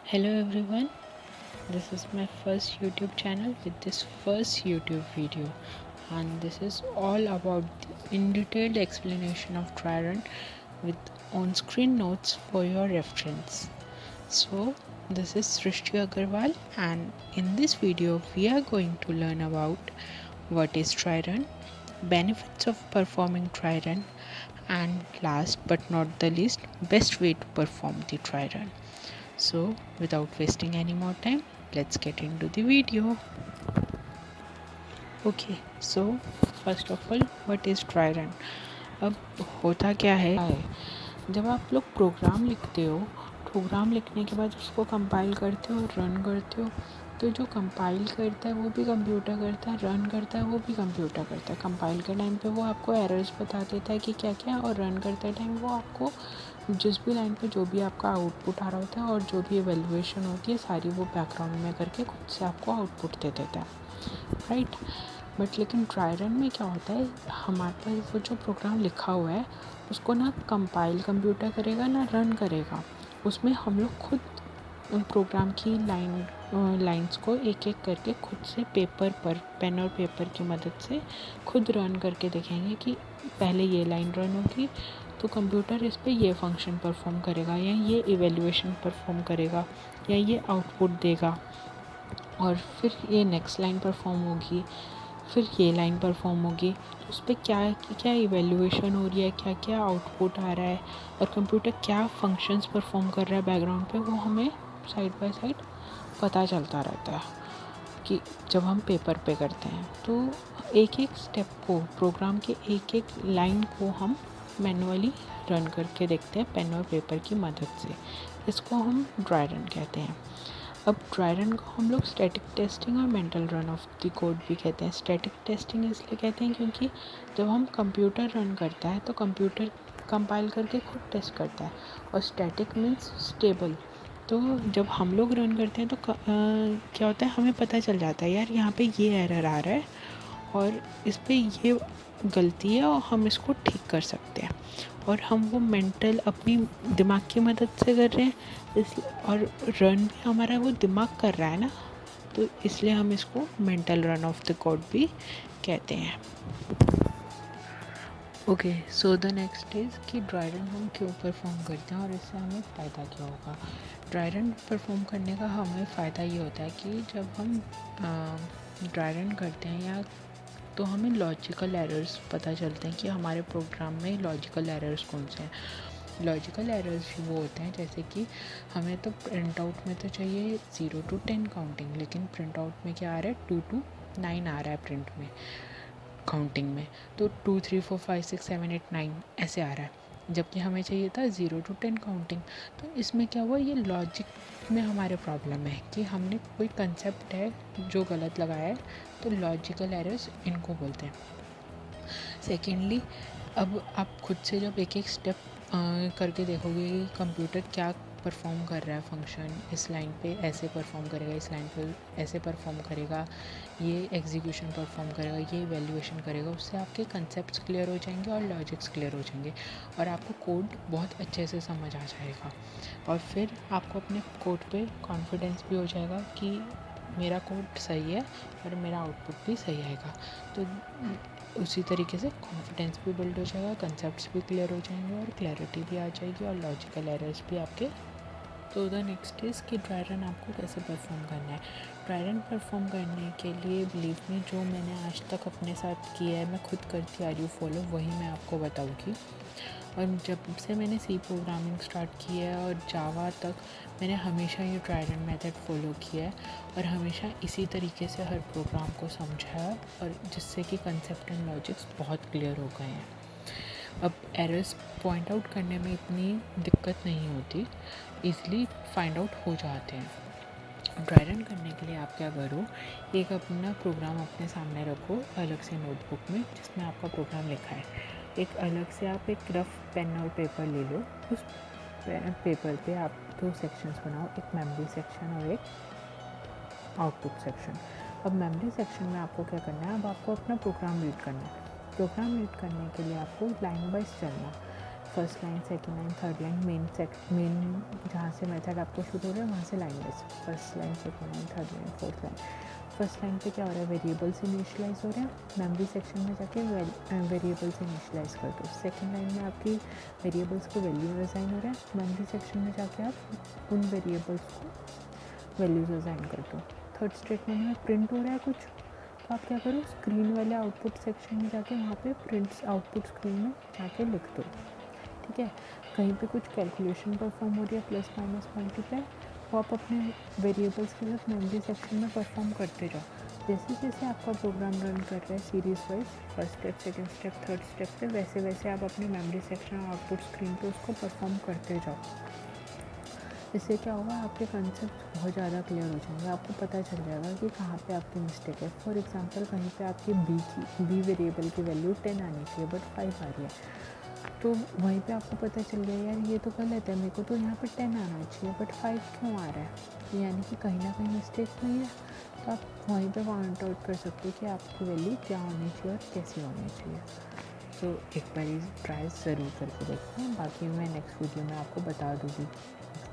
Hello everyone, this is my first YouTube channel with this first YouTube video, and this is all about the in detailed explanation of trireme with on screen notes for your reference. So this is Srishti Aggarwal, and in this video we are going to learn about what is trireme, benefits of performing trireme, and last but not the least, best way to perform the trireme. So without wasting any more time, let's get into the video. Okay, so first of all, what is trireme? अब होता क्या है जब आप लोग programme लिखते हो, programme लिखने के बाद उसको कंपाइल करते हो और रन करते हो, तो जो कंपाइल करता है वो भी कंप्यूटर करता है, रन करता है वो भी कंप्यूटर करता है। कंपाइल के टाइम पे वो आपको एरर्स बता देता है कि क्या क्या, और रन करते टाइम वो आपको जिस भी लाइन पे जो भी आपका आउटपुट आ रहा होता है और जो भी एवेल्युएशन होती है सारी वो बैकग्राउंड में करके खुद से आपको आउटपुट दे देता है, राइट। बट लेकिन trireme में क्या होता है, हमारे पास वो जो प्रोग्राम लिखा हुआ है उसको ना कंपाइल कंप्यूटर करेगा ना रन करेगा। उसमें हम लोग खुद उन प्रोग्राम की लाइंस को एक एक करके खुद से पेपर पर पेन और पेपर की मदद से खुद रन करके देखेंगे कि पहले ये लाइन रन होगी तो कंप्यूटर इस पे ये फंक्शन परफॉर्म करेगा, या ये इवेल्युएशन परफॉर्म करेगा, या ये आउटपुट देगा, और फिर ये नेक्स्ट लाइन परफॉर्म होगी, फिर ये लाइन परफॉर्म होगी। तो उस पर क्या क्या इवेल्युएशन हो रही है, क्या क्या आउटपुट आ रहा है, और कंप्यूटर क्या फंक्शंस परफॉर्म कर रहा है बैकग्राउंड पे, वो हमें साइड बाय साइड पता चलता रहता है कि जब हम पेपर पे करते हैं। तो एक एक स्टेप को, प्रोग्राम के एक एक लाइन को हम मैनुअली रन करके देखते हैं पेन और पेपर की मदद से। इसको हम ड्राई रन कहते हैं। अब ड्राई रन को हम लोग स्टैटिक टेस्टिंग और mental run of the code भी कहते हैं। स्टैटिक टेस्टिंग इसलिए कहते हैं क्योंकि जब हम कंप्यूटर रन करता है तो कंप्यूटर कंपाइल करके खुद टेस्ट करता है, और स्टैटिक मीन्स स्टेबल। तो जब हम लोग रन करते हैं तो क्या होता है, हमें पता चल जाता है यार यहाँ पे ये एरर आ रहा है और इस पे ये गलती है और हम इसको ठीक कर सकते हैं, और हम वो मेंटल अपनी दिमाग की मदद से कर रहे हैं और रन भी हमारा वो दिमाग कर रहा है ना, तो इसलिए हम इसको mental run of the code भी कहते हैं। Okay, so the next is कि ड्राई रन हम क्यों परफॉर्म करते हैं और इससे हमें फ़ायदा क्या होगा। ड्राई रन परफॉर्म करने का हमें फ़ायदा ये होता है कि जब हम ड्राई रन करते हैं या तो हमें लॉजिकल एरर्स पता चलते हैं कि हमारे प्रोग्राम में लॉजिकल एरर्स कौन से हैं। लॉजिकल एरर्स वो होते हैं जैसे कि हमें तो प्रिंट आउट में तो चाहिए 0 to 10 काउंटिंग, लेकिन प्रिंट आउट में क्या आ रहा है 2 to 9 आ रहा है प्रिंट में काउंटिंग में, तो 2 3 4 5 6 7 8 9 ऐसे आ रहा है, जबकि हमें चाहिए था 0 to 10 काउंटिंग। तो इसमें क्या हुआ, ये लॉजिक में हमारे प्रॉब्लम है कि हमने कोई कंसेप्ट है जो गलत लगाया है, तो लॉजिकल एरर्स इनको बोलते हैं। सेकेंडली, अब आप खुद से जब एक एक स्टेप करके देखोगे कि कंप्यूटर क्या परफॉर्म कर रहा है फंक्शन, इस लाइन पे ऐसे परफॉर्म करेगा, इस लाइन पे ऐसे परफॉर्म करेगा, ये एग्जीक्यूशन परफॉर्म करेगा, ये इवैल्यूएशन करेगा, उससे आपके कंसेप्ट्स क्लियर हो जाएंगे और लॉजिक्स क्लियर हो जाएंगे और आपको कोड बहुत अच्छे से समझ आ जाएगा, और फिर आपको अपने कोड पे कॉन्फिडेंस भी हो जाएगा कि मेरा कोड सही है और मेरा आउटपुट भी सही आएगा। तो उसी तरीके से कॉन्फिडेंस भी बिल्ड हो जाएगा, कंसेप्ट्स भी क्लियर हो जाएंगे और क्लैरिटी भी आ जाएगी और लॉजिकल एरर्स भी आपके। तो द नेक्स्ट इज़ कि ड्राई रन आपको कैसे परफॉर्म करना है। ड्राई रन परफॉर्म करने के लिए बिलीव में जो मैंने आज तक अपने साथ किया है, मैं खुद करती आ रही हूँ फॉलो, वही मैं आपको बताऊँगी। और जब से मैंने सी प्रोग्रामिंग स्टार्ट किया है और जावा तक, मैंने हमेशा ये ड्राई रन मेथड फॉलो किया है और हमेशा इसी तरीके से हर प्रोग्राम को समझा है, और जिससे कि कंसेप्ट एंड लॉजिक्स बहुत क्लियर हो गए हैं। अब एरर्स पॉइंट आउट करने में इतनी दिक्कत नहीं होती, ईज़िली फाइंड आउट हो जाते हैं। ड्राई रन करने के लिए आप क्या करो, एक अपना प्रोग्राम अपने सामने रखो अलग से नोटबुक में जिसमें आपका प्रोग्राम लिखा है। एक अलग से आप एक रफ पेन और पेपर ले लो, उस पेपर पे आप 2 सेक्शंस बनाओ, एक मेमोरी सेक्शन और एक आउटपुट सेक्शन। अब मेमोरी सेक्शन में आपको क्या करना है, अब आपको अपना प्रोग्राम रीड करना है। प्रोग्राम रीड करने के लिए आपको लाइन वाइज चलना, first line, second line, third line, main जहाँ से मेथड आपको शुरू हो रहा है वहाँ से line wise, first line, second line, third line, fourth line. First line पे क्या हो रहा है, वेरिएबल्स इनिशियलाइज हो रहे हैं, मेमोरी सेक्शन में जाके वेरिएबल्स इनिशियलाइज कर दो। सेकेंड लाइन में आपकी वेरिएबल्स को वैल्यू असाइन हो रहा है, मेमोरी सेक्शन में जाके आप उन वेरिएबल्स को वैल्यूज असाइन कर दो। थर्ड स्टेटमेंट में प्रिंट हो रहा है कुछ, तो आप क्या करो, स्क्रीन वाले आउटपुट सेक्शन में जाके वहाँ पे प्रिंट्स आउटपुट स्क्रीन में जाके लिख दो। ठीक है, कहीं पे कुछ कैलकुलेशन परफॉर्म हो रही है, प्लस माइनस मल्टीप्लाई, वो आप अपने वेरिएबल्स के साथ मेमोरी सेक्शन में परफॉर्म करते जाओ। जैसे जैसे आपका प्रोग्राम रन कर रहा है series wise, first step, second step, third step पे, वैसे वैसे आप अपने मेमोरी सेक्शन और आउटपुट स्क्रीन पे उसको परफॉर्म करते जाओ। इससे क्या होगा, आपके कॉन्सेप्ट बहुत ज़्यादा क्लियर हो जाएंगे, आपको पता चल जाएगा कि कहाँ पे आपकी मिस्टेक है। फॉर एग्जांपल, कहीं पे आपकी बी वेरिएबल की वैल्यू 10 आनी चाहिए बट 5 आ रही है, तो वहीं पे आपको पता चल गया यार ये तो गलत है, मेरे को तो यहाँ पे 10 आना चाहिए बट 5 क्यों आ रहा है, यानी कि कहीं ना कहीं मिस्टेक हुई है। तो आप वहीं पे पॉइंट आउट कर सकते हो कि आपकी वैल्यू क्या होनी चाहिए और कैसी होनी चाहिए। तो एक बार ट्राई ज़रूर करके देखते हैं, बाकी मैं नेक्स्ट वीडियो में आपको बता दूँगी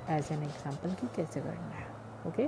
एज एन एग्जाम्पल कि कैसे करना है। ओके।